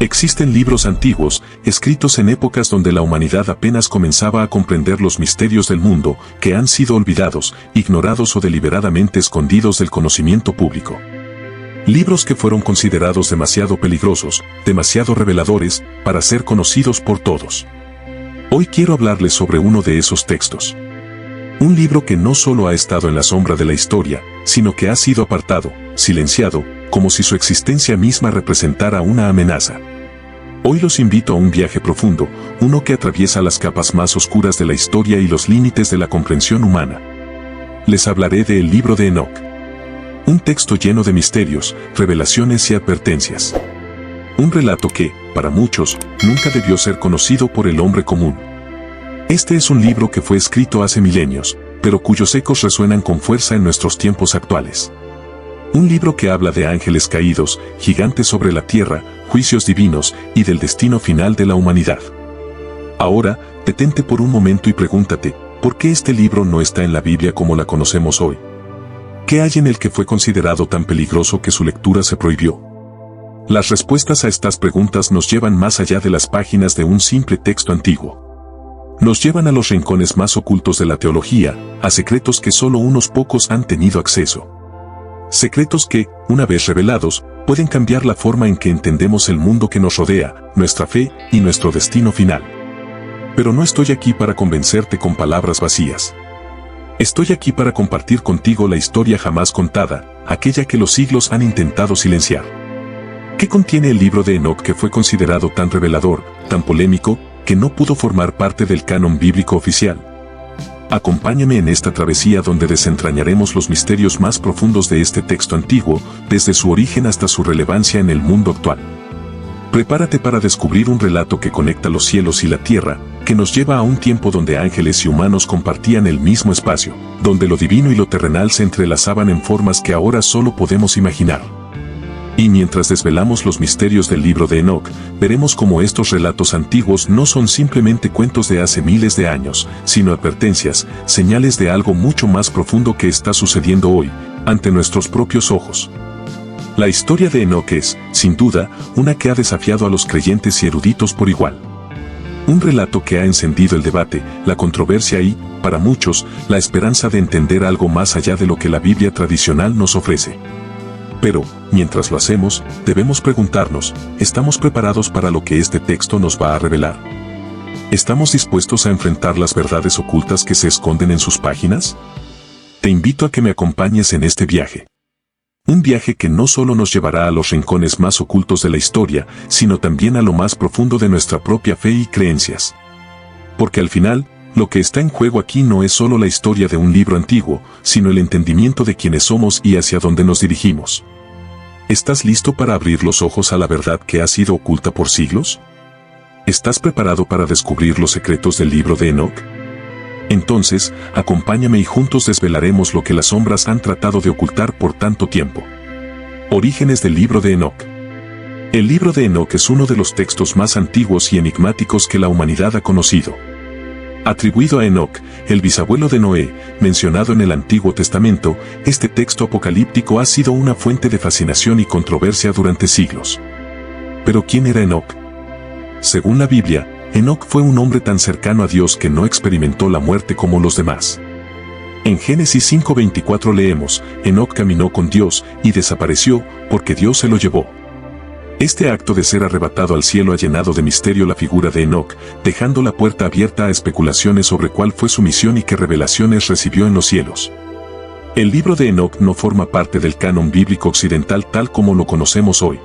Existen libros antiguos, escritos en épocas donde la humanidad apenas comenzaba a comprender los misterios del mundo, que han sido olvidados, ignorados o deliberadamente escondidos del conocimiento público. Libros que fueron considerados demasiado peligrosos, demasiado reveladores, para ser conocidos por todos. Hoy quiero hablarles sobre uno de esos textos. Un libro que no solo ha estado en la sombra de la historia, sino que ha sido apartado, silenciado, como si su existencia misma representara una amenaza. Hoy los invito a un viaje profundo, uno que atraviesa las capas más oscuras de la historia y los límites de la comprensión humana. Les hablaré del libro de Enoc. Un texto lleno de misterios, revelaciones y advertencias. Un relato que, para muchos, nunca debió ser conocido por el hombre común. Este es un libro que fue escrito hace milenios, pero cuyos ecos resuenan con fuerza en nuestros tiempos actuales. Un libro que habla de ángeles caídos, gigantes sobre la tierra, juicios divinos y del destino final de la humanidad. Ahora, detente por un momento y pregúntate, ¿por qué este libro no está en la Biblia como la conocemos hoy? ¿Qué hay en el que fue considerado tan peligroso que su lectura se prohibió? Las respuestas a estas preguntas nos llevan más allá de las páginas de un simple texto antiguo. Nos llevan a los rincones más ocultos de la teología, a secretos que solo unos pocos han tenido acceso. Secretos que, una vez revelados, pueden cambiar la forma en que entendemos el mundo que nos rodea, nuestra fe y nuestro destino final. Pero no estoy aquí para convencerte con palabras vacías. Estoy aquí para compartir contigo la historia jamás contada, aquella que los siglos han intentado silenciar. ¿Qué contiene el libro de Enoc que fue considerado tan revelador, tan polémico, que no pudo formar parte del canon bíblico oficial? Acompáñame en esta travesía donde desentrañaremos los misterios más profundos de este texto antiguo, desde su origen hasta su relevancia en el mundo actual. Prepárate para descubrir un relato que conecta los cielos y la tierra, que nos lleva a un tiempo donde ángeles y humanos compartían el mismo espacio, donde lo divino y lo terrenal se entrelazaban en formas que ahora solo podemos imaginar. Y mientras desvelamos los misterios del libro de Enoc, veremos cómo estos relatos antiguos no son simplemente cuentos de hace miles de años, sino advertencias, señales de algo mucho más profundo que está sucediendo hoy, ante nuestros propios ojos. La historia de Enoc es, sin duda, una que ha desafiado a los creyentes y eruditos por igual. Un relato que ha encendido el debate, la controversia y, para muchos, la esperanza de entender algo más allá de lo que la Biblia tradicional nos ofrece. Pero, mientras lo hacemos, debemos preguntarnos, ¿estamos preparados para lo que este texto nos va a revelar? ¿Estamos dispuestos a enfrentar las verdades ocultas que se esconden en sus páginas? Te invito a que me acompañes en este viaje. Un viaje que no solo nos llevará a los rincones más ocultos de la historia, sino también a lo más profundo de nuestra propia fe y creencias. Porque al final, lo que está en juego aquí no es solo la historia de un libro antiguo, sino el entendimiento de quiénes somos y hacia dónde nos dirigimos. ¿Estás listo para abrir los ojos a la verdad que ha sido oculta por siglos? ¿Estás preparado para descubrir los secretos del libro de Enoc? Entonces, acompáñame y juntos desvelaremos lo que las sombras han tratado de ocultar por tanto tiempo. Orígenes del libro de Enoc. El libro de Enoc es uno de los textos más antiguos y enigmáticos que la humanidad ha conocido. Atribuido a Enoc, el bisabuelo de Noé, mencionado en el Antiguo Testamento, este texto apocalíptico ha sido una fuente de fascinación y controversia durante siglos. ¿Pero quién era Enoc? Según la Biblia, Enoc fue un hombre tan cercano a Dios que no experimentó la muerte como los demás. En Génesis 5:24 leemos, Enoc caminó con Dios y desapareció porque Dios se lo llevó. Este acto de ser arrebatado al cielo ha llenado de misterio la figura de Enoc, dejando la puerta abierta a especulaciones sobre cuál fue su misión y qué revelaciones recibió en los cielos. El libro de Enoc no forma parte del canon bíblico occidental tal como lo conocemos hoy.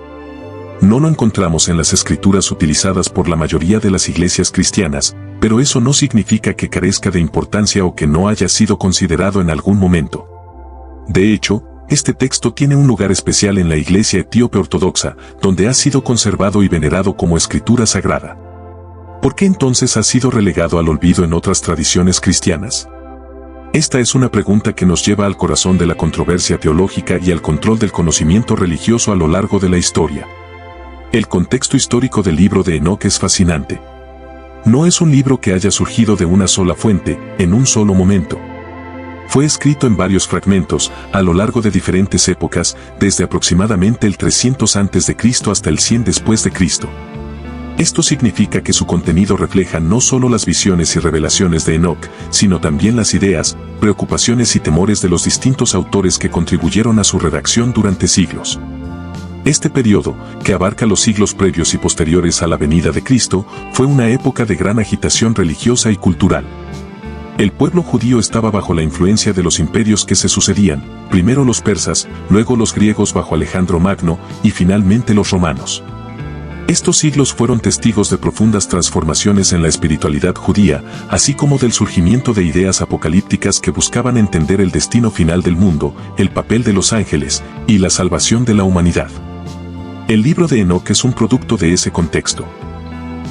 No lo encontramos en las escrituras utilizadas por la mayoría de las iglesias cristianas, pero eso no significa que carezca de importancia o que no haya sido considerado en algún momento. De hecho, este texto tiene un lugar especial en la Iglesia Etíope Ortodoxa, donde ha sido conservado y venerado como escritura sagrada. ¿Por qué entonces ha sido relegado al olvido en otras tradiciones cristianas? Esta es una pregunta que nos lleva al corazón de la controversia teológica y al control del conocimiento religioso a lo largo de la historia. El contexto histórico del libro de Enoc es fascinante. No es un libro que haya surgido de una sola fuente, en un solo momento. Fue escrito en varios fragmentos, a lo largo de diferentes épocas, desde aproximadamente el 300 a.C. hasta el 100 después de Cristo. Esto significa que su contenido refleja no solo las visiones y revelaciones de Enoc, sino también las ideas, preocupaciones y temores de los distintos autores que contribuyeron a su redacción durante siglos. Este periodo, que abarca los siglos previos y posteriores a la venida de Cristo, fue una época de gran agitación religiosa y cultural. El pueblo judío estaba bajo la influencia de los imperios que se sucedían, primero los persas, luego los griegos bajo Alejandro Magno y finalmente los romanos. Estos siglos fueron testigos de profundas transformaciones en la espiritualidad judía, así como del surgimiento de ideas apocalípticas que buscaban entender el destino final del mundo, el papel de los ángeles y la salvación de la humanidad. El libro de Enoc es un producto de ese contexto.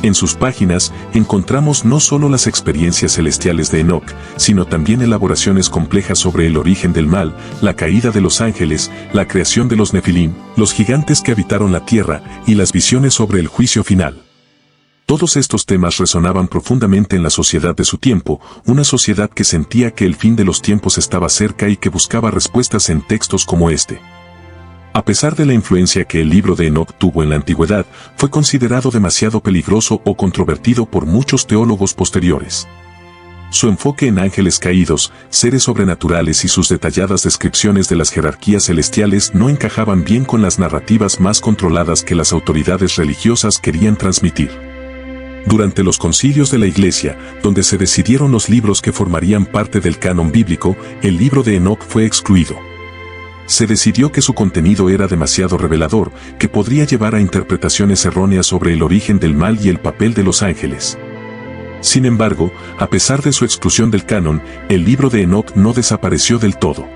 En sus páginas encontramos no solo las experiencias celestiales de Enoc, sino también elaboraciones complejas sobre el origen del mal, la caída de los ángeles, la creación de los Nefilim, los gigantes que habitaron la tierra y las visiones sobre el juicio final. Todos estos temas resonaban profundamente en la sociedad de su tiempo, una sociedad que sentía que el fin de los tiempos estaba cerca y que buscaba respuestas en textos como este. A pesar de la influencia que el libro de Enoc tuvo en la antigüedad, fue considerado demasiado peligroso o controvertido por muchos teólogos posteriores. Su enfoque en ángeles caídos, seres sobrenaturales y sus detalladas descripciones de las jerarquías celestiales no encajaban bien con las narrativas más controladas que las autoridades religiosas querían transmitir. Durante los concilios de la Iglesia, donde se decidieron los libros que formarían parte del canon bíblico, el libro de Enoc fue excluido. Se decidió que su contenido era demasiado revelador, que podría llevar a interpretaciones erróneas sobre el origen del mal y el papel de los ángeles. Sin embargo, a pesar de su exclusión del canon, el libro de Enoc no desapareció del todo.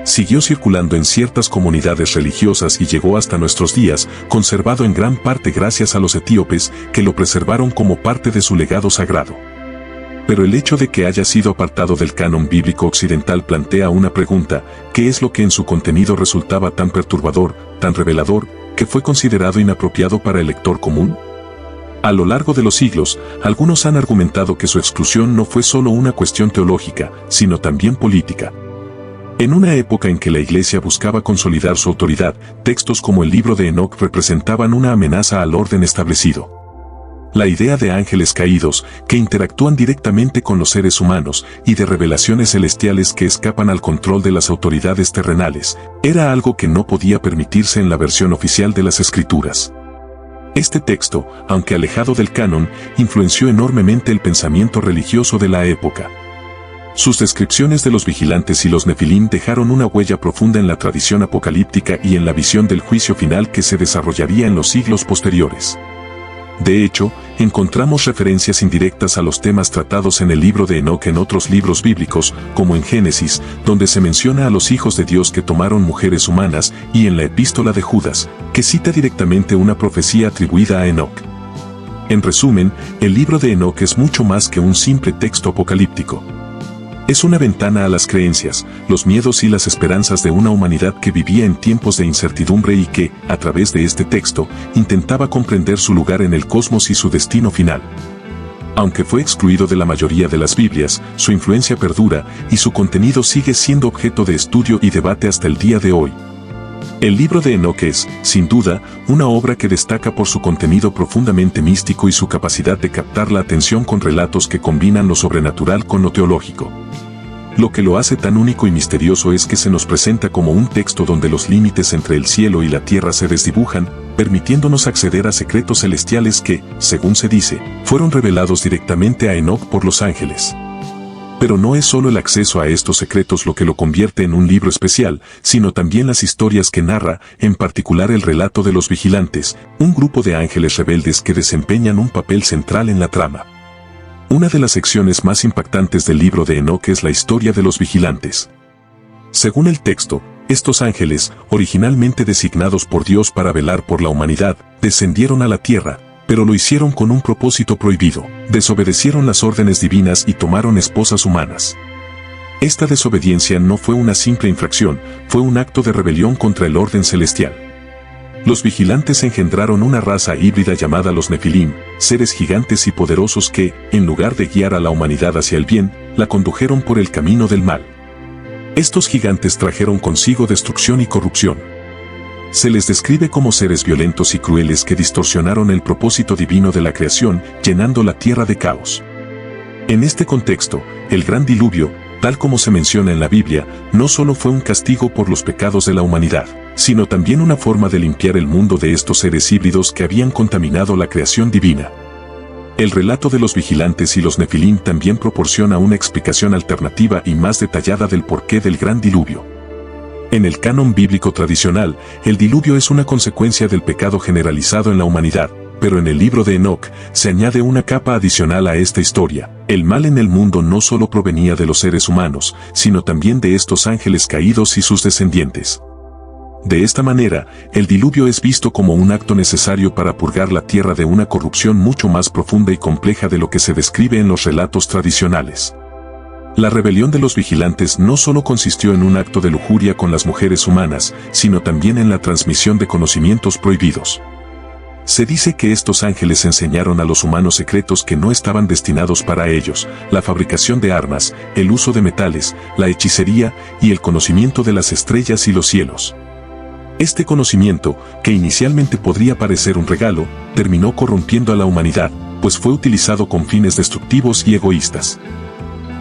Siguió circulando en ciertas comunidades religiosas y llegó hasta nuestros días, conservado en gran parte gracias a los etíopes, que lo preservaron como parte de su legado sagrado. Pero el hecho de que haya sido apartado del canon bíblico occidental plantea una pregunta: ¿qué es lo que en su contenido resultaba tan perturbador, tan revelador, que fue considerado inapropiado para el lector común? A lo largo de los siglos, algunos han argumentado que su exclusión no fue solo una cuestión teológica, sino también política. En una época en que la Iglesia buscaba consolidar su autoridad, textos como el libro de Enoc representaban una amenaza al orden establecido. La idea de ángeles caídos, que interactúan directamente con los seres humanos, y de revelaciones celestiales que escapan al control de las autoridades terrenales, era algo que no podía permitirse en la versión oficial de las Escrituras. Este texto, aunque alejado del canon, influenció enormemente el pensamiento religioso de la época. Sus descripciones de los vigilantes y los Nefilim dejaron una huella profunda en la tradición apocalíptica y en la visión del juicio final que se desarrollaría en los siglos posteriores. De hecho, encontramos referencias indirectas a los temas tratados en el libro de Enoc en otros libros bíblicos, como en Génesis, donde se menciona a los hijos de Dios que tomaron mujeres humanas, y en la epístola de Judas, que cita directamente una profecía atribuida a Enoc. En resumen, el libro de Enoc es mucho más que un simple texto apocalíptico. Es una ventana a las creencias, los miedos y las esperanzas de una humanidad que vivía en tiempos de incertidumbre y que, a través de este texto, intentaba comprender su lugar en el cosmos y su destino final. Aunque fue excluido de la mayoría de las Biblias, su influencia perdura y su contenido sigue siendo objeto de estudio y debate hasta el día de hoy. El libro de Enoc es, sin duda, una obra que destaca por su contenido profundamente místico y su capacidad de captar la atención con relatos que combinan lo sobrenatural con lo teológico. Lo que lo hace tan único y misterioso es que se nos presenta como un texto donde los límites entre el cielo y la tierra se desdibujan, permitiéndonos acceder a secretos celestiales que, según se dice, fueron revelados directamente a Enoc por los ángeles. Pero no es solo el acceso a estos secretos lo que lo convierte en un libro especial, sino también las historias que narra, en particular el relato de los vigilantes, un grupo de ángeles rebeldes que desempeñan un papel central en la trama. Una de las secciones más impactantes del libro de Enoc es la historia de los vigilantes. Según el texto, estos ángeles, originalmente designados por Dios para velar por la humanidad, descendieron a la tierra, pero lo hicieron con un propósito prohibido: desobedecieron las órdenes divinas y tomaron esposas humanas. Esta desobediencia no fue una simple infracción, fue un acto de rebelión contra el orden celestial. Los vigilantes engendraron una raza híbrida llamada los Nefilim, seres gigantes y poderosos que, en lugar de guiar a la humanidad hacia el bien, la condujeron por el camino del mal. Estos gigantes trajeron consigo destrucción y corrupción. Se les describe como seres violentos y crueles que distorsionaron el propósito divino de la creación, llenando la tierra de caos. En este contexto, el gran diluvio, tal como se menciona en la Biblia, no solo fue un castigo por los pecados de la humanidad, sino también una forma de limpiar el mundo de estos seres híbridos que habían contaminado la creación divina. El relato de los vigilantes y los nefilim también proporciona una explicación alternativa y más detallada del porqué del gran diluvio. En el canon bíblico tradicional, el diluvio es una consecuencia del pecado generalizado en la humanidad, pero en el libro de Enoc se añade una capa adicional a esta historia. El mal en el mundo no solo provenía de los seres humanos, sino también de estos ángeles caídos y sus descendientes. De esta manera, el diluvio es visto como un acto necesario para purgar la tierra de una corrupción mucho más profunda y compleja de lo que se describe en los relatos tradicionales. La rebelión de los vigilantes no solo consistió en un acto de lujuria con las mujeres humanas, sino también en la transmisión de conocimientos prohibidos. Se dice que estos ángeles enseñaron a los humanos secretos que no estaban destinados para ellos: la fabricación de armas, el uso de metales, la hechicería y el conocimiento de las estrellas y los cielos. Este conocimiento, que inicialmente podría parecer un regalo, terminó corrompiendo a la humanidad, pues fue utilizado con fines destructivos y egoístas.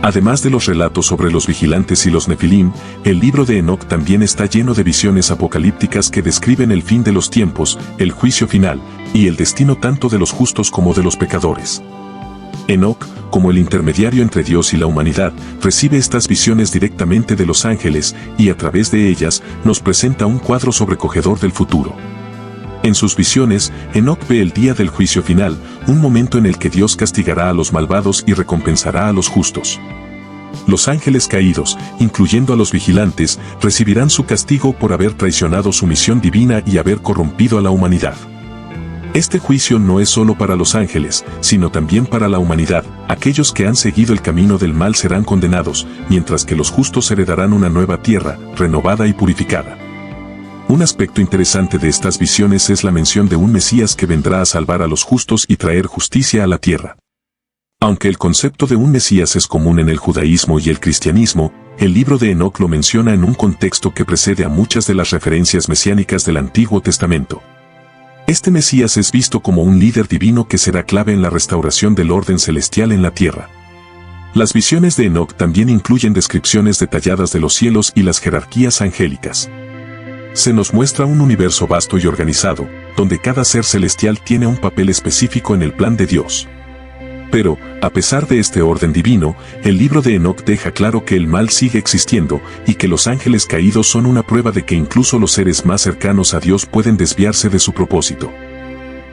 Además de los relatos sobre los vigilantes y los nefilim, el libro de Enoc también está lleno de visiones apocalípticas que describen el fin de los tiempos, el juicio final, y el destino tanto de los justos como de los pecadores. Enoc, como el intermediario entre Dios y la humanidad, recibe estas visiones directamente de los ángeles, y a través de ellas, nos presenta un cuadro sobrecogedor del futuro. En sus visiones, Enoc ve el día del juicio final, un momento en el que Dios castigará a los malvados y recompensará a los justos. Los ángeles caídos, incluyendo a los vigilantes, recibirán su castigo por haber traicionado su misión divina y haber corrompido a la humanidad. Este juicio no es solo para los ángeles, sino también para la humanidad. Aquellos que han seguido el camino del mal serán condenados, mientras que los justos heredarán una nueva tierra, renovada y purificada. Un aspecto interesante de estas visiones es la mención de un Mesías que vendrá a salvar a los justos y traer justicia a la tierra. Aunque el concepto de un Mesías es común en el judaísmo y el cristianismo, el libro de Enoc lo menciona en un contexto que precede a muchas de las referencias mesiánicas del Antiguo Testamento. Este Mesías es visto como un líder divino que será clave en la restauración del orden celestial en la tierra. Las visiones de Enoc también incluyen descripciones detalladas de los cielos y las jerarquías angélicas. Se nos muestra un universo vasto y organizado, donde cada ser celestial tiene un papel específico en el plan de Dios. Pero, a pesar de este orden divino, el libro de Enoc deja claro que el mal sigue existiendo y que los ángeles caídos son una prueba de que incluso los seres más cercanos a Dios pueden desviarse de su propósito.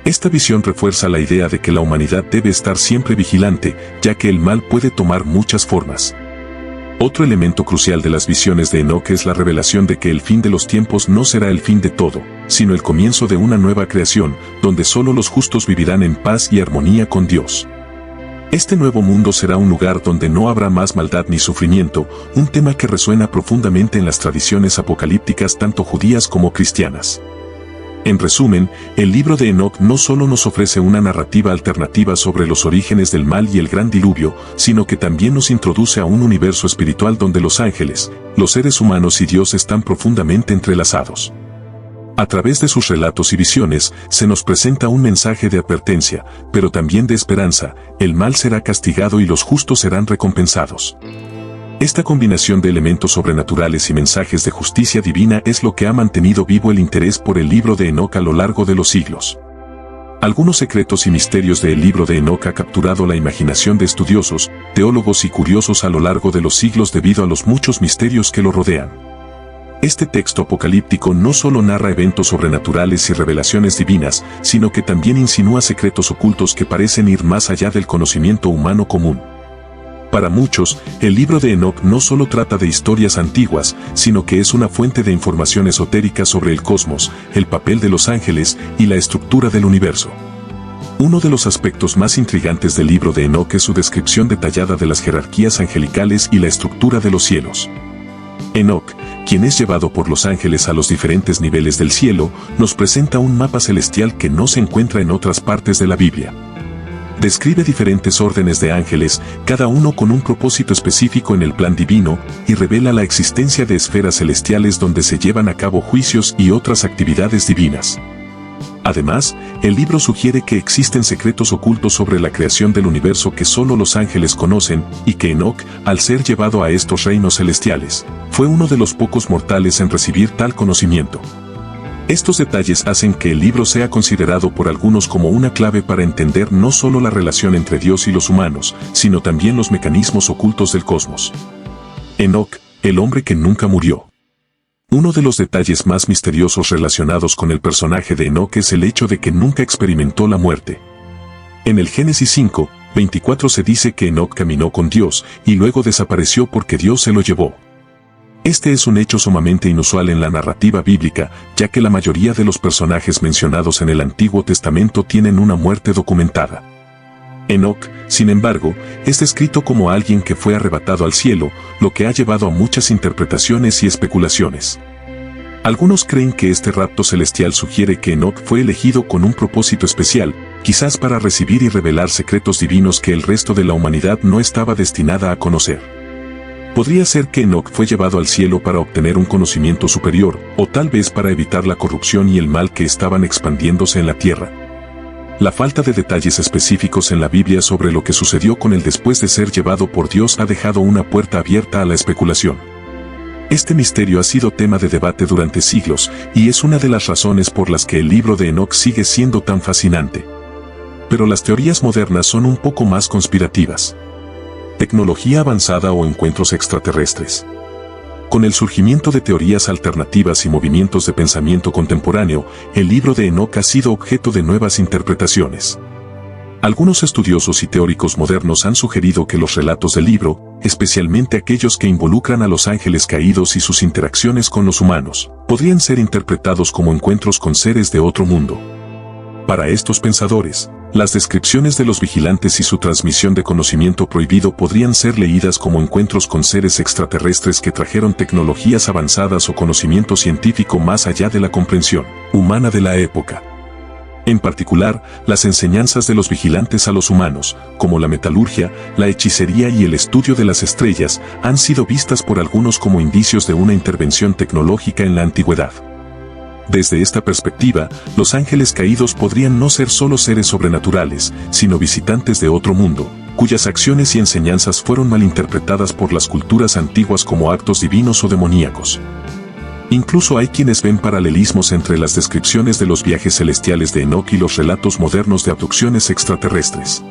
Esta visión refuerza la idea de que la humanidad debe estar siempre vigilante, ya que el mal puede tomar muchas formas. Otro elemento crucial de las visiones de Enoc es la revelación de que el fin de los tiempos no será el fin de todo, sino el comienzo de una nueva creación, donde solo los justos vivirán en paz y armonía con Dios. Este nuevo mundo será un lugar donde no habrá más maldad ni sufrimiento, un tema que resuena profundamente en las tradiciones apocalípticas tanto judías como cristianas. En resumen, el libro de Enoc no solo nos ofrece una narrativa alternativa sobre los orígenes del mal y el gran diluvio, sino que también nos introduce a un universo espiritual donde los ángeles, los seres humanos y Dios están profundamente entrelazados. A través de sus relatos y visiones, se nos presenta un mensaje de advertencia, pero también de esperanza: el mal será castigado y los justos serán recompensados. Esta combinación de elementos sobrenaturales y mensajes de justicia divina es lo que ha mantenido vivo el interés por el libro de Enoc a lo largo de los siglos. Algunos secretos y misterios del libro de Enoc ha capturado la imaginación de estudiosos, teólogos y curiosos a lo largo de los siglos debido a los muchos misterios que lo rodean. Este texto apocalíptico no solo narra eventos sobrenaturales y revelaciones divinas, sino que también insinúa secretos ocultos que parecen ir más allá del conocimiento humano común. Para muchos, el libro de Enoc no solo trata de historias antiguas, sino que es una fuente de información esotérica sobre el cosmos, el papel de los ángeles y la estructura del universo. Uno de los aspectos más intrigantes del libro de Enoc es su descripción detallada de las jerarquías angelicales y la estructura de los cielos. Enoc, quien es llevado por los ángeles a los diferentes niveles del cielo, nos presenta un mapa celestial que no se encuentra en otras partes de la Biblia. Describe diferentes órdenes de ángeles, cada uno con un propósito específico en el plan divino, y revela la existencia de esferas celestiales donde se llevan a cabo juicios y otras actividades divinas. Además, el libro sugiere que existen secretos ocultos sobre la creación del universo que solo los ángeles conocen, y que Enoc, al ser llevado a estos reinos celestiales, fue uno de los pocos mortales en recibir tal conocimiento. Estos detalles hacen que el libro sea considerado por algunos como una clave para entender no solo la relación entre Dios y los humanos, sino también los mecanismos ocultos del cosmos. Enoc, el hombre que nunca murió. Uno de los detalles más misteriosos relacionados con el personaje de Enoc es el hecho de que nunca experimentó la muerte. En el Génesis 5:24 se dice que Enoc caminó con Dios y luego desapareció porque Dios se lo llevó. Este es un hecho sumamente inusual en la narrativa bíblica, ya que la mayoría de los personajes mencionados en el Antiguo Testamento tienen una muerte documentada. Enoc, sin embargo, es descrito como alguien que fue arrebatado al cielo, lo que ha llevado a muchas interpretaciones y especulaciones. Algunos creen que este rapto celestial sugiere que Enoc fue elegido con un propósito especial, quizás para recibir y revelar secretos divinos que el resto de la humanidad no estaba destinada a conocer. Podría ser que Enoc fue llevado al cielo para obtener un conocimiento superior, o tal vez para evitar la corrupción y el mal que estaban expandiéndose en la tierra. La falta de detalles específicos en la Biblia sobre lo que sucedió con él después de ser llevado por Dios ha dejado una puerta abierta a la especulación. Este misterio ha sido tema de debate durante siglos, y es una de las razones por las que el libro de Enoc sigue siendo tan fascinante. Pero las teorías modernas son un poco más conspirativas. Tecnología avanzada o encuentros extraterrestres. Con el surgimiento de teorías alternativas y movimientos de pensamiento contemporáneo, el libro de Enoc ha sido objeto de nuevas interpretaciones. Algunos estudiosos y teóricos modernos han sugerido que los relatos del libro, especialmente aquellos que involucran a los ángeles caídos y sus interacciones con los humanos, podrían ser interpretados como encuentros con seres de otro mundo. Para estos pensadores, las descripciones de los vigilantes y su transmisión de conocimiento prohibido podrían ser leídas como encuentros con seres extraterrestres que trajeron tecnologías avanzadas o conocimiento científico más allá de la comprensión humana de la época. En particular, las enseñanzas de los vigilantes a los humanos, como la metalurgia, la hechicería y el estudio de las estrellas, han sido vistas por algunos como indicios de una intervención tecnológica en la antigüedad. Desde esta perspectiva, los ángeles caídos podrían no ser solo seres sobrenaturales, sino visitantes de otro mundo, cuyas acciones y enseñanzas fueron malinterpretadas por las culturas antiguas como actos divinos o demoníacos. Incluso hay quienes ven paralelismos entre las descripciones de los viajes celestiales de Enoc y los relatos modernos de abducciones extraterrestres.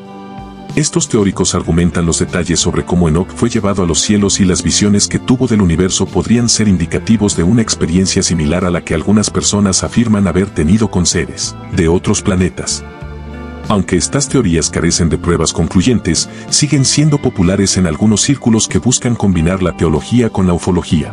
Estos teóricos argumentan los detalles sobre cómo Enoc fue llevado a los cielos y las visiones que tuvo del universo podrían ser indicativos de una experiencia similar a la que algunas personas afirman haber tenido con seres de otros planetas. Aunque estas teorías carecen de pruebas concluyentes, siguen siendo populares en algunos círculos que buscan combinar la teología con la ufología.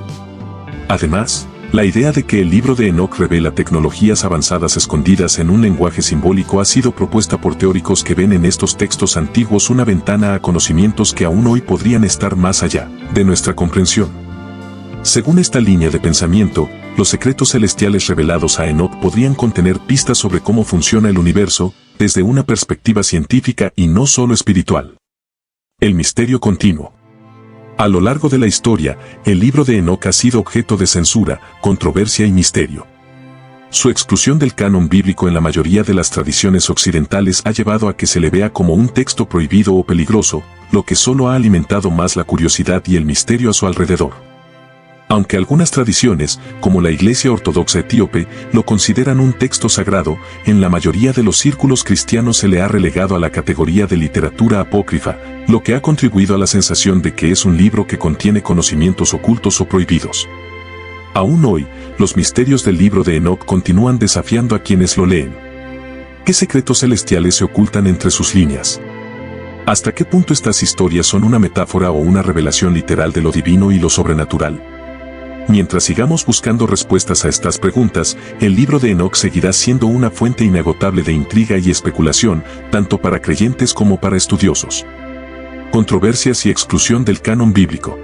Además, la idea de que el libro de Enoc revela tecnologías avanzadas escondidas en un lenguaje simbólico ha sido propuesta por teóricos que ven en estos textos antiguos una ventana a conocimientos que aún hoy podrían estar más allá de nuestra comprensión. Según esta línea de pensamiento, los secretos celestiales revelados a Enoc podrían contener pistas sobre cómo funciona el universo, desde una perspectiva científica y no solo espiritual. El misterio continuo. A lo largo de la historia, el libro de Enoc ha sido objeto de censura, controversia y misterio. Su exclusión del canon bíblico en la mayoría de las tradiciones occidentales ha llevado a que se le vea como un texto prohibido o peligroso, lo que solo ha alimentado más la curiosidad y el misterio a su alrededor. Aunque algunas tradiciones, como la Iglesia Ortodoxa Etíope, lo consideran un texto sagrado, en la mayoría de los círculos cristianos se le ha relegado a la categoría de literatura apócrifa, lo que ha contribuido a la sensación de que es un libro que contiene conocimientos ocultos o prohibidos. Aún hoy, los misterios del libro de Enoc continúan desafiando a quienes lo leen. ¿Qué secretos celestiales se ocultan entre sus líneas? ¿Hasta qué punto estas historias son una metáfora o una revelación literal de lo divino y lo sobrenatural? Mientras sigamos buscando respuestas a estas preguntas, el libro de Enoc seguirá siendo una fuente inagotable de intriga y especulación, tanto para creyentes como para estudiosos. Controversias y exclusión del canon bíblico.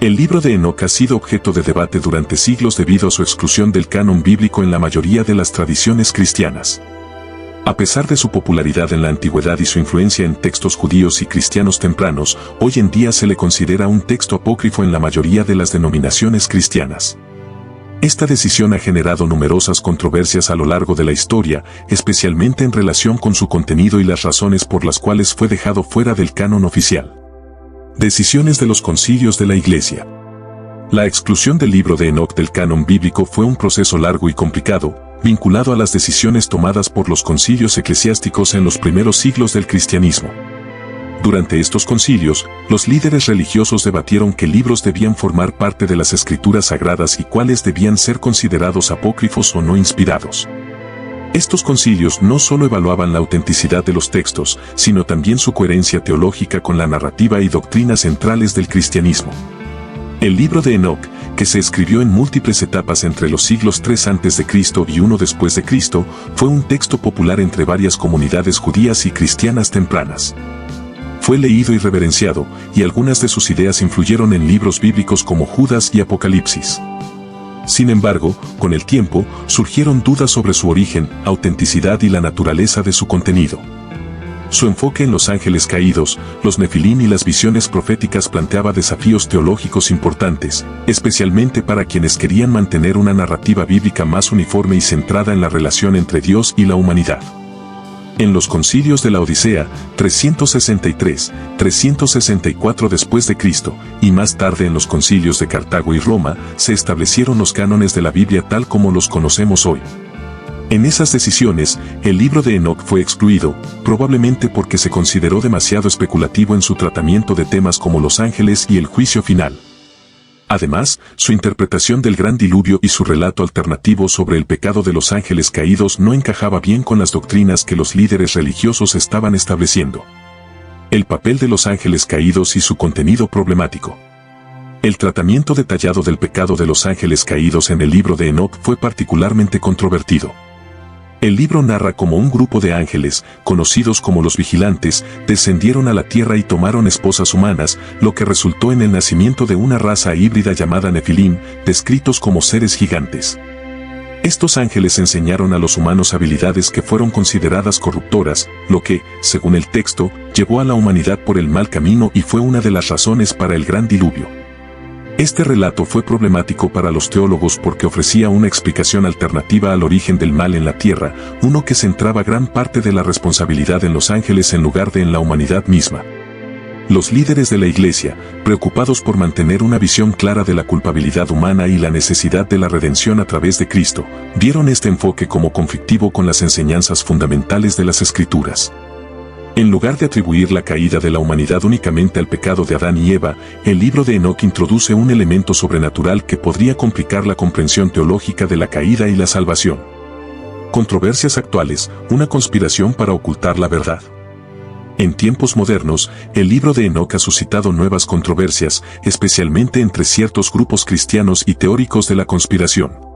El libro de Enoc ha sido objeto de debate durante siglos debido a su exclusión del canon bíblico en la mayoría de las tradiciones cristianas. A pesar de su popularidad en la antigüedad y su influencia en textos judíos y cristianos tempranos, hoy en día se le considera un texto apócrifo en la mayoría de las denominaciones cristianas. Esta decisión ha generado numerosas controversias a lo largo de la historia, especialmente en relación con su contenido y las razones por las cuales fue dejado fuera del canon oficial. Decisiones de los concilios de la Iglesia. La exclusión del libro de Enoc del canon bíblico fue un proceso largo y complicado, vinculado a las decisiones tomadas por los concilios eclesiásticos en los primeros siglos del cristianismo. Durante estos concilios, los líderes religiosos debatieron qué libros debían formar parte de las escrituras sagradas y cuáles debían ser considerados apócrifos o no inspirados. Estos concilios no solo evaluaban la autenticidad de los textos, sino también su coherencia teológica con la narrativa y doctrinas centrales del cristianismo. El libro de Enoc, que se escribió en múltiples etapas entre los siglos 3 a.C. y 1 después de Cristo, fue un texto popular entre varias comunidades judías y cristianas tempranas. Fue leído y reverenciado, y algunas de sus ideas influyeron en libros bíblicos como Judas y Apocalipsis. Sin embargo, con el tiempo, surgieron dudas sobre su origen, autenticidad y la naturaleza de su contenido. Su enfoque en los ángeles caídos, los Nefilim y las visiones proféticas planteaba desafíos teológicos importantes, especialmente para quienes querían mantener una narrativa bíblica más uniforme y centrada en la relación entre Dios y la humanidad. En los concilios de la Odisea, 363, 364 después de Cristo, y más tarde en los concilios de Cartago y Roma, se establecieron los cánones de la Biblia tal como los conocemos hoy. En esas decisiones, el libro de Enoc fue excluido, probablemente porque se consideró demasiado especulativo en su tratamiento de temas como los ángeles y el juicio final. Además, su interpretación del gran diluvio y su relato alternativo sobre el pecado de los ángeles caídos no encajaba bien con las doctrinas que los líderes religiosos estaban estableciendo. El papel de los ángeles caídos y su contenido problemático. El tratamiento detallado del pecado de los ángeles caídos en el libro de Enoc fue particularmente controvertido. El libro narra cómo un grupo de ángeles, conocidos como los vigilantes, descendieron a la tierra y tomaron esposas humanas, lo que resultó en el nacimiento de una raza híbrida llamada Nefilim, descritos como seres gigantes. Estos ángeles enseñaron a los humanos habilidades que fueron consideradas corruptoras, lo que, según el texto, llevó a la humanidad por el mal camino y fue una de las razones para el gran diluvio. Este relato fue problemático para los teólogos porque ofrecía una explicación alternativa al origen del mal en la tierra, uno que centraba gran parte de la responsabilidad en los ángeles en lugar de en la humanidad misma. Los líderes de la Iglesia, preocupados por mantener una visión clara de la culpabilidad humana y la necesidad de la redención a través de Cristo, vieron este enfoque como conflictivo con las enseñanzas fundamentales de las Escrituras. En lugar de atribuir la caída de la humanidad únicamente al pecado de Adán y Eva, el libro de Enoc introduce un elemento sobrenatural que podría complicar la comprensión teológica de la caída y la salvación. Controversias actuales, una conspiración para ocultar la verdad. En tiempos modernos, el libro de Enoc ha suscitado nuevas controversias, especialmente entre ciertos grupos cristianos y teóricos de la conspiración.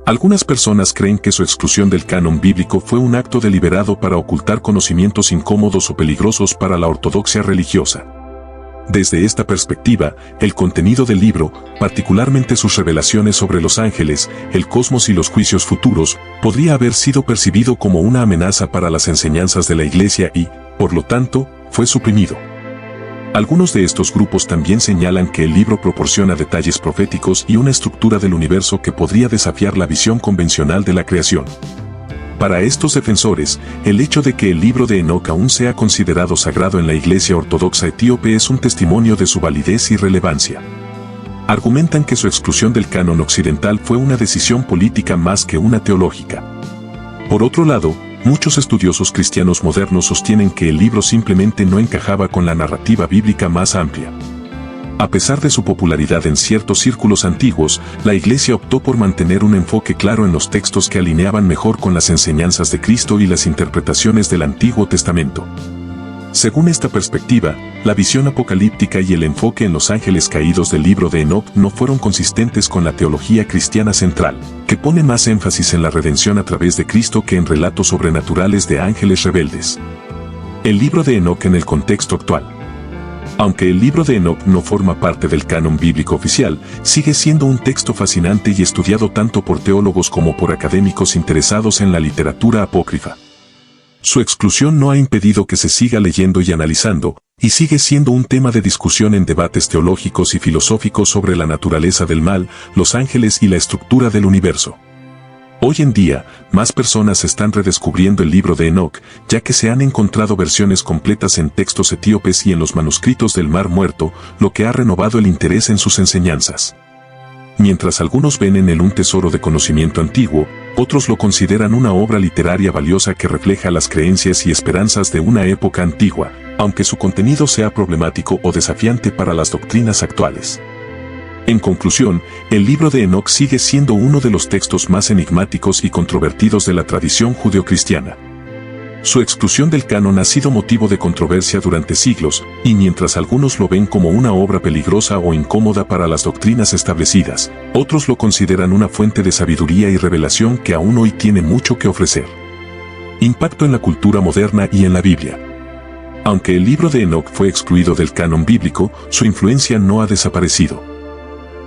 Algunas personas creen que su exclusión del canon bíblico fue un acto deliberado para ocultar conocimientos incómodos o peligrosos para la ortodoxia religiosa. Desde esta perspectiva, el contenido del libro, particularmente sus revelaciones sobre los ángeles, el cosmos y los juicios futuros, podría haber sido percibido como una amenaza para las enseñanzas de la Iglesia y, por lo tanto, fue suprimido. Algunos de estos grupos también señalan que el libro proporciona detalles proféticos y una estructura del universo que podría desafiar la visión convencional de la creación. Para estos defensores, el hecho de que el libro de Enoc aún sea considerado sagrado en la Iglesia Ortodoxa etíope es un testimonio de su validez y relevancia. Argumentan que su exclusión del canon occidental fue una decisión política más que una teológica. Por otro lado, muchos estudiosos cristianos modernos sostienen que el libro simplemente no encajaba con la narrativa bíblica más amplia. A pesar de su popularidad en ciertos círculos antiguos, la Iglesia optó por mantener un enfoque claro en los textos que alineaban mejor con las enseñanzas de Cristo y las interpretaciones del Antiguo Testamento. Según esta perspectiva, la visión apocalíptica y el enfoque en los ángeles caídos del libro de Enoc no fueron consistentes con la teología cristiana central, que pone más énfasis en la redención a través de Cristo que en relatos sobrenaturales de ángeles rebeldes. El libro de Enoc en el contexto actual. Aunque el libro de Enoc no forma parte del canon bíblico oficial, sigue siendo un texto fascinante y estudiado tanto por teólogos como por académicos interesados en la literatura apócrifa. Su exclusión no ha impedido que se siga leyendo y analizando, y sigue siendo un tema de discusión en debates teológicos y filosóficos sobre la naturaleza del mal, los ángeles y la estructura del universo. Hoy en día, más personas están redescubriendo el libro de Enoc, ya que se han encontrado versiones completas en textos etíopes y en los manuscritos del Mar Muerto, lo que ha renovado el interés en sus enseñanzas. Mientras algunos ven en él un tesoro de conocimiento antiguo, otros lo consideran una obra literaria valiosa que refleja las creencias y esperanzas de una época antigua, aunque su contenido sea problemático o desafiante para las doctrinas actuales. En conclusión, el libro de Enoc sigue siendo uno de los textos más enigmáticos y controvertidos de la tradición judeocristiana. Su exclusión del canon ha sido motivo de controversia durante siglos, y mientras algunos lo ven como una obra peligrosa o incómoda para las doctrinas establecidas, otros lo consideran una fuente de sabiduría y revelación que aún hoy tiene mucho que ofrecer. Impacto en la cultura moderna y en la Biblia. Aunque el libro de Enoc fue excluido del canon bíblico, su influencia no ha desaparecido.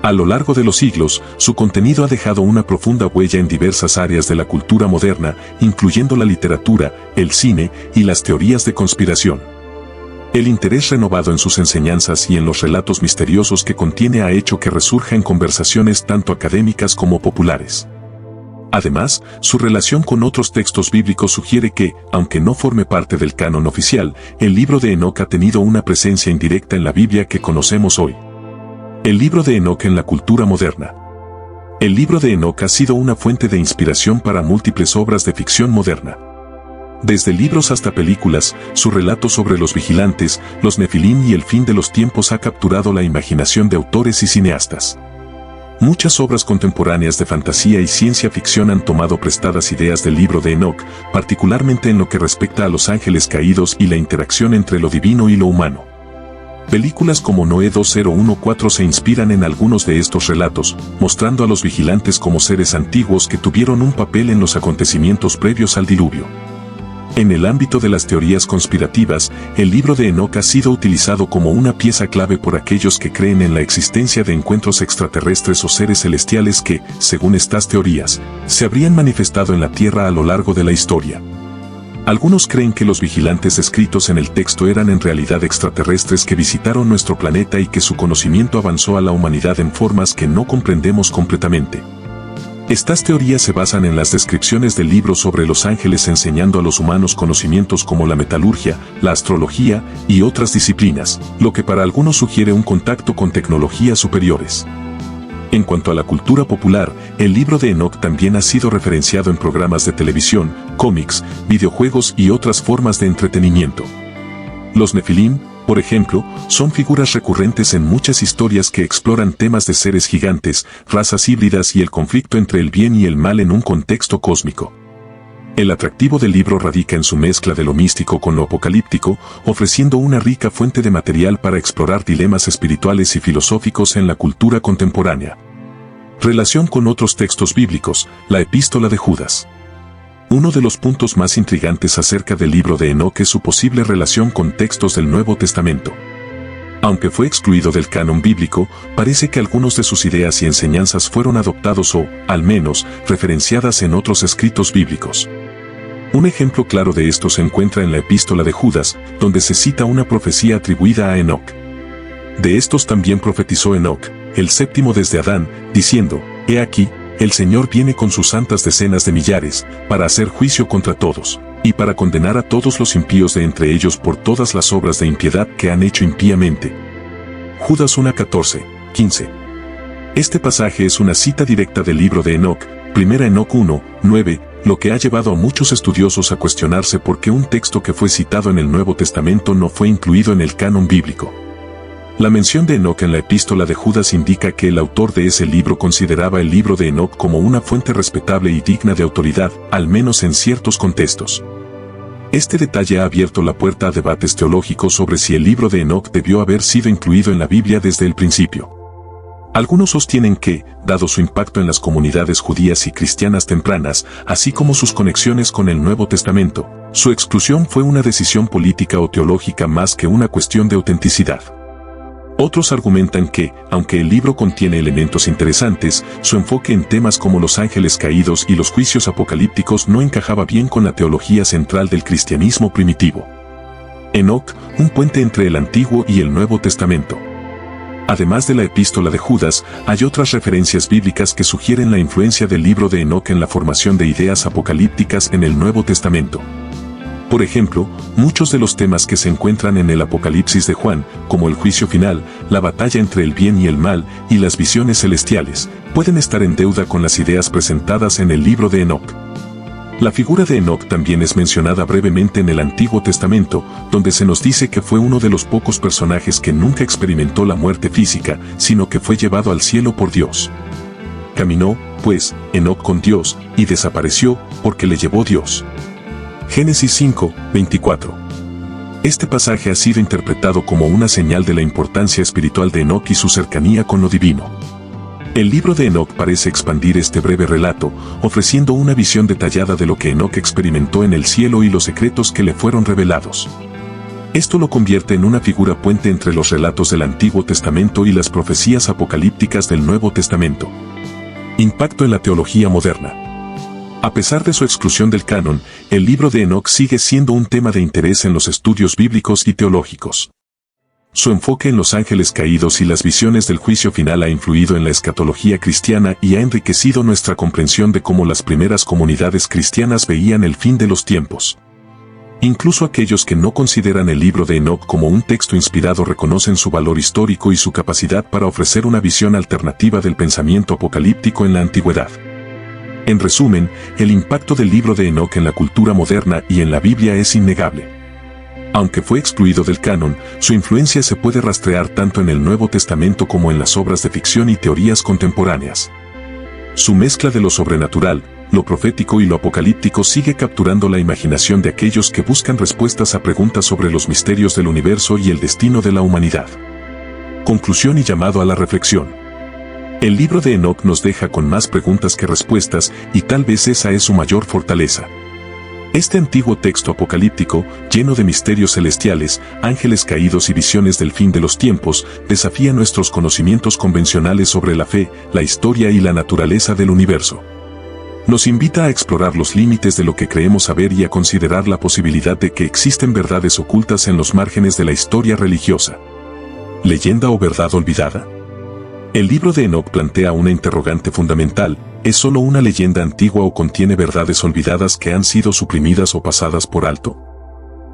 A lo largo de los siglos, su contenido ha dejado una profunda huella en diversas áreas de la cultura moderna, incluyendo la literatura, el cine y las teorías de conspiración. El interés renovado en sus enseñanzas y en los relatos misteriosos que contiene ha hecho que resurja en conversaciones tanto académicas como populares. Además, su relación con otros textos bíblicos sugiere que, aunque no forme parte del canon oficial, el libro de Enoc ha tenido una presencia indirecta en la Biblia que conocemos hoy. El libro de Enoc en la cultura moderna. El libro de Enoc ha sido una fuente de inspiración para múltiples obras de ficción moderna. Desde libros hasta películas, su relato sobre los vigilantes, los nefilim y el fin de los tiempos ha capturado la imaginación de autores y cineastas. Muchas obras contemporáneas de fantasía y ciencia ficción han tomado prestadas ideas del libro de Enoc, particularmente en lo que respecta a los ángeles caídos y la interacción entre lo divino y lo humano. Películas como Noé 2014 se inspiran en algunos de estos relatos, mostrando a los vigilantes como seres antiguos que tuvieron un papel en los acontecimientos previos al diluvio. En el ámbito de las teorías conspirativas, el libro de Enoc ha sido utilizado como una pieza clave por aquellos que creen en la existencia de encuentros extraterrestres o seres celestiales que, según estas teorías, se habrían manifestado en la Tierra a lo largo de la historia. Algunos creen que los vigilantes escritos en el texto eran en realidad extraterrestres que visitaron nuestro planeta y que su conocimiento avanzó a la humanidad en formas que no comprendemos completamente. Estas teorías se basan en las descripciones del libro sobre los ángeles enseñando a los humanos conocimientos como la metalurgia, la astrología y otras disciplinas, lo que para algunos sugiere un contacto con tecnologías superiores. En cuanto a la cultura popular, el libro de Enoc también ha sido referenciado en programas de televisión, cómics, videojuegos y otras formas de entretenimiento. Los nefilim, por ejemplo, son figuras recurrentes en muchas historias que exploran temas de seres gigantes, razas híbridas y el conflicto entre el bien y el mal en un contexto cósmico. El atractivo del libro radica en su mezcla de lo místico con lo apocalíptico, ofreciendo una rica fuente de material para explorar dilemas espirituales y filosóficos en la cultura contemporánea. Relación con otros textos bíblicos, la Epístola de Judas. Uno de los puntos más intrigantes acerca del libro de Enoc es su posible relación con textos del Nuevo Testamento. Aunque fue excluido del canon bíblico, parece que algunos de sus ideas y enseñanzas fueron adoptados o, al menos, referenciadas en otros escritos bíblicos. Un ejemplo claro de esto se encuentra en la Epístola de Judas, donde se cita una profecía atribuida a Enoc. De estos también profetizó Enoc, el séptimo desde Adán, diciendo: «He aquí, el Señor viene con sus santas decenas de millares, para hacer juicio contra todos, y para condenar a todos los impíos de entre ellos por todas las obras de impiedad que han hecho impíamente». Judas 1:14, 15. Este pasaje es una cita directa del libro de Enoc, 1 Enoc 1:9, lo que ha llevado a muchos estudiosos a cuestionarse por qué un texto que fue citado en el Nuevo Testamento no fue incluido en el canon bíblico. La mención de Enoc en la Epístola de Judas indica que el autor de ese libro consideraba el libro de Enoc como una fuente respetable y digna de autoridad, al menos en ciertos contextos. Este detalle ha abierto la puerta a debates teológicos sobre si el libro de Enoc debió haber sido incluido en la Biblia desde el principio. Algunos sostienen que, dado su impacto en las comunidades judías y cristianas tempranas, así como sus conexiones con el Nuevo Testamento, su exclusión fue una decisión política o teológica más que una cuestión de autenticidad. Otros argumentan que, aunque el libro contiene elementos interesantes, su enfoque en temas como los ángeles caídos y los juicios apocalípticos no encajaba bien con la teología central del cristianismo primitivo. Enoc, un puente entre el Antiguo y el Nuevo Testamento. Además de la epístola de Judas, hay otras referencias bíblicas que sugieren la influencia del libro de Enoc en la formación de ideas apocalípticas en el Nuevo Testamento. Por ejemplo, muchos de los temas que se encuentran en el Apocalipsis de Juan, como el juicio final, la batalla entre el bien y el mal, y las visiones celestiales, pueden estar en deuda con las ideas presentadas en el libro de Enoc. La figura de Enoc también es mencionada brevemente en el Antiguo Testamento, donde se nos dice que fue uno de los pocos personajes que nunca experimentó la muerte física, sino que fue llevado al cielo por Dios. Caminó, pues, Enoc con Dios, y desapareció, porque le llevó Dios. Génesis 5, 24. Este pasaje ha sido interpretado como una señal de la importancia espiritual de Enoc y su cercanía con lo divino. El libro de Enoc parece expandir este breve relato, ofreciendo una visión detallada de lo que Enoc experimentó en el cielo y los secretos que le fueron revelados. Esto lo convierte en una figura puente entre los relatos del Antiguo Testamento y las profecías apocalípticas del Nuevo Testamento. Impacto en la teología moderna. A pesar de su exclusión del canon, el libro de Enoc sigue siendo un tema de interés en los estudios bíblicos y teológicos. Su enfoque en los ángeles caídos y las visiones del juicio final ha influido en la escatología cristiana y ha enriquecido nuestra comprensión de cómo las primeras comunidades cristianas veían el fin de los tiempos. Incluso aquellos que no consideran el libro de Enoc como un texto inspirado reconocen su valor histórico y su capacidad para ofrecer una visión alternativa del pensamiento apocalíptico en la antigüedad. En resumen, el impacto del libro de Enoc en la cultura moderna y en la Biblia es innegable. Aunque fue excluido del canon, su influencia se puede rastrear tanto en el Nuevo Testamento como en las obras de ficción y teorías contemporáneas. Su mezcla de lo sobrenatural, lo profético y lo apocalíptico sigue capturando la imaginación de aquellos que buscan respuestas a preguntas sobre los misterios del universo y el destino de la humanidad. Conclusión y llamado a la reflexión. El libro de Enoc nos deja con más preguntas que respuestas, y tal vez esa es su mayor fortaleza. Este antiguo texto apocalíptico, lleno de misterios celestiales, ángeles caídos y visiones del fin de los tiempos, desafía nuestros conocimientos convencionales sobre la fe, la historia y la naturaleza del universo. Nos invita a explorar los límites de lo que creemos saber y a considerar la posibilidad de que existen verdades ocultas en los márgenes de la historia religiosa. ¿Leyenda o verdad olvidada? El libro de Enoc plantea una interrogante fundamental: ¿es solo una leyenda antigua o contiene verdades olvidadas que han sido suprimidas o pasadas por alto?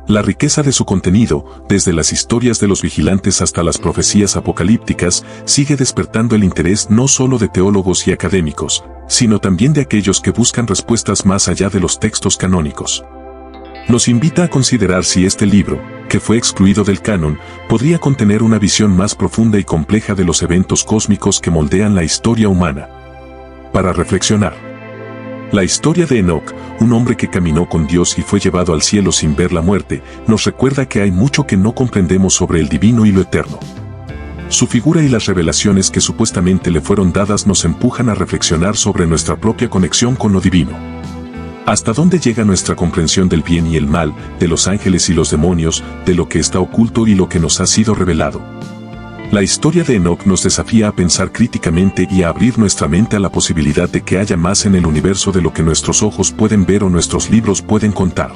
La riqueza de su contenido, desde las historias de los vigilantes hasta las profecías apocalípticas, sigue despertando el interés no solo de teólogos y académicos, sino también de aquellos que buscan respuestas más allá de los textos canónicos. Nos invita a considerar si este libro, que fue excluido del canon, podría contener una visión más profunda y compleja de los eventos cósmicos que moldean la historia humana. Para reflexionar. La historia de Enoc, un hombre que caminó con Dios y fue llevado al cielo sin ver la muerte, nos recuerda que hay mucho que no comprendemos sobre el divino y lo eterno. Su figura y las revelaciones que supuestamente le fueron dadas nos empujan a reflexionar sobre nuestra propia conexión con lo divino. ¿Hasta dónde llega nuestra comprensión del bien y el mal, de los ángeles y los demonios, de lo que está oculto y lo que nos ha sido revelado? La historia de Enoc nos desafía a pensar críticamente y a abrir nuestra mente a la posibilidad de que haya más en el universo de lo que nuestros ojos pueden ver o nuestros libros pueden contar.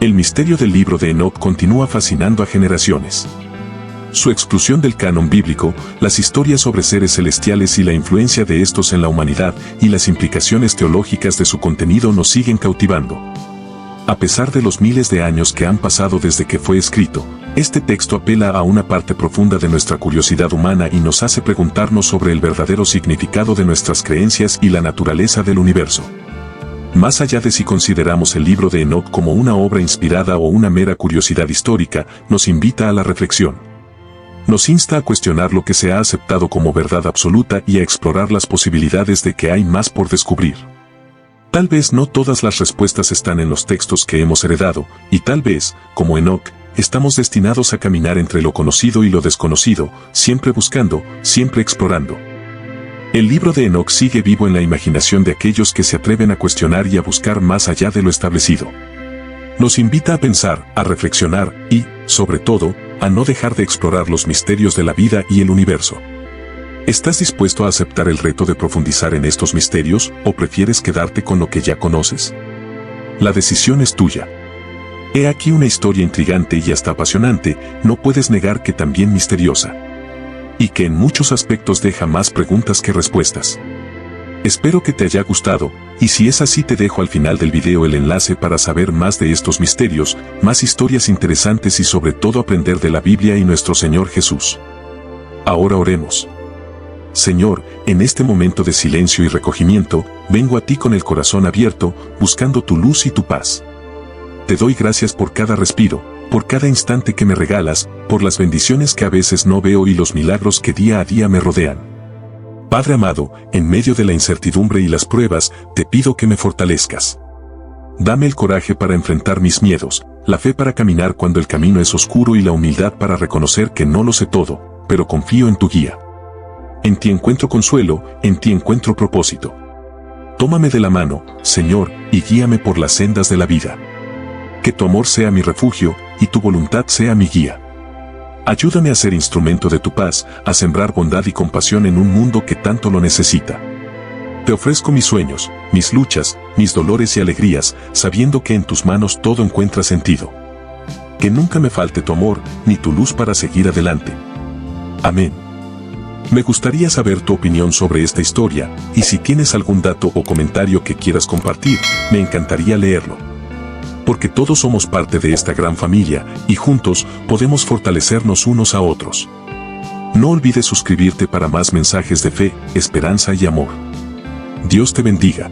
El misterio del libro de Enoc continúa fascinando a generaciones. Su exclusión del canon bíblico, las historias sobre seres celestiales y la influencia de estos en la humanidad y las implicaciones teológicas de su contenido nos siguen cautivando. A pesar de los miles de años que han pasado desde que fue escrito, este texto apela a una parte profunda de nuestra curiosidad humana y nos hace preguntarnos sobre el verdadero significado de nuestras creencias y la naturaleza del universo. Más allá de si consideramos el libro de Enoc como una obra inspirada o una mera curiosidad histórica, nos invita a la reflexión. Nos insta a cuestionar lo que se ha aceptado como verdad absoluta y a explorar las posibilidades de que hay más por descubrir. Tal vez no todas las respuestas están en los textos que hemos heredado, y tal vez, como Enoc, estamos destinados a caminar entre lo conocido y lo desconocido, siempre buscando, siempre explorando. El libro de Enoc sigue vivo en la imaginación de aquellos que se atreven a cuestionar y a buscar más allá de lo establecido. Nos invita a pensar, a reflexionar y, sobre todo, a no dejar de explorar los misterios de la vida y el universo. ¿Estás dispuesto a aceptar el reto de profundizar en estos misterios o prefieres quedarte con lo que ya conoces? La decisión es tuya. He aquí una historia intrigante y hasta apasionante, no puedes negar que también misteriosa. Y que en muchos aspectos deja más preguntas que respuestas. Espero que te haya gustado, y si es así te dejo al final del video el enlace para saber más de estos misterios, más historias interesantes y sobre todo aprender de la Biblia y nuestro Señor Jesús. Ahora oremos. Señor, en este momento de silencio y recogimiento, vengo a ti con el corazón abierto, buscando tu luz y tu paz. Te doy gracias por cada respiro, por cada instante que me regalas, por las bendiciones que a veces no veo y los milagros que día a día me rodean. Padre amado, en medio de la incertidumbre y las pruebas, te pido que me fortalezcas. Dame el coraje para enfrentar mis miedos, la fe para caminar cuando el camino es oscuro y la humildad para reconocer que no lo sé todo, pero confío en tu guía. En ti encuentro consuelo, en ti encuentro propósito. Tómame de la mano, Señor, y guíame por las sendas de la vida. Que tu amor sea mi refugio, y tu voluntad sea mi guía. Ayúdame a ser instrumento de tu paz, a sembrar bondad y compasión en un mundo que tanto lo necesita. Te ofrezco mis sueños, mis luchas, mis dolores y alegrías, sabiendo que en tus manos todo encuentra sentido. Que nunca me falte tu amor, ni tu luz para seguir adelante. Amén. Me gustaría saber tu opinión sobre esta historia, y si tienes algún dato o comentario que quieras compartir, me encantaría leerlo. Porque todos somos parte de esta gran familia, y juntos podemos fortalecernos unos a otros. No olvides suscribirte para más mensajes de fe, esperanza y amor. Dios te bendiga.